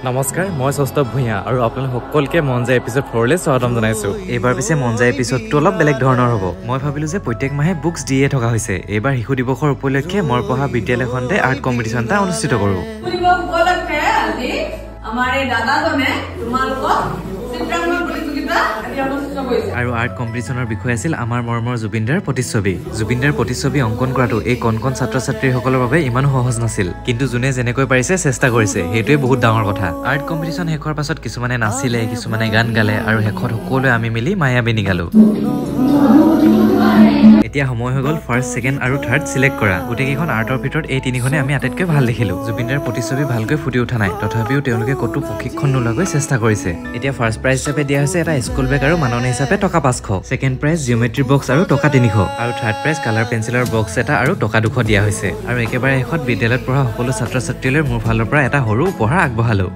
নমস্কাৰ মই সৌস্তভ ভূঞা আৰু আপোনালোক সকলোকে মনজা এপিসোড 4 লৈ স্বাগতম জনাইছো। এইবাৰ পিছে মনজা এপিসোডটো অলপ বেলেগ ধৰণৰ হ'ব। মই ভাবিলো যে প্ৰত্যেক মাহে বুকস দিয়ে থকা হৈছে। এইবাৰ শিশু দিৱসৰ উপলক্ষে মই পঢ়া বিদ্যালয়খনতে আৰ্ট কম্পিটিশন এটা অনুষ্ঠিত কৰো। উপলক্ষে আজি আমাৰ এই দাদাজনে তোমালোকক চিত্ৰাংকন প্ৰতিযোগিতা অনুষ্ঠিত কৰিছে। আৰু আৰ্ট কম্পিটিশনৰ বিষয় আছিল আমাৰ মৰমৰ জুবিনদাৰ প্ৰতিচ্ছবি। জুবিনদাৰ প্ৰতিচ্ছবি অংকন কৰাটো এই কণ ছাত্ৰ-ছাত্ৰীসকলৰ বাবে ইমানো সহজ নাছিল। কিন্তু যোনে যেনেকৈ পাৰিছে চেষ্টা কৰিছে, সেইটোৱে বহুত ডাঙৰ কথা। আৰ্ট কম্পিটিশন শেষৰ পাছত কিছুমানে নাচিলে, কিছুমানে গান গালে আৰু শেষত সকলোৱে আমি মিলি মায়াবিনী গালো। এতিয়া সময় হৈ গ'ল ফাৰ্ষ্ট, ছেকেণ্ড আৰু থাৰ্ড সিলেক্ট কৰা। গোটেইকেইখন আৰ্টৰ ভিতৰত এই তিনিখনে আমি আটাইতকৈ ভাল দেখিলো। জুবিনদাৰ প্ৰতিচ্ছবি ভালকৈ ফুটি উঠা নাই, তথাপিও তেওঁলোকে ক'তো প্ৰশিক্ষণ নোলোৱাকৈ চেষ্টা কৰিছে। এতিয়া ফাৰ্ষ্ট প্ৰাইজ হিচাপে দিয়া হৈছে এটা স্কুল বেগ আৰু মাননি হিচাপে টকা 500, ছেকেণ্ড প্ৰাইজ জিঅ'মেট্ৰি বক্স আৰু টকা 300, আৰু থাৰ্ড প্ৰাইজ কালাৰ পেঞ্চিলৰ বক্স এটা আৰু টকা 200 দিয়া হৈছে। আৰু একেবাৰে শেষত বিদ্যালয়ত পঢ়া সকলো ছাত্ৰ-ছাত্ৰীলৈ মোৰ ফালৰ পৰা এটা সৰু উপহাৰ আগবঢ়ালো।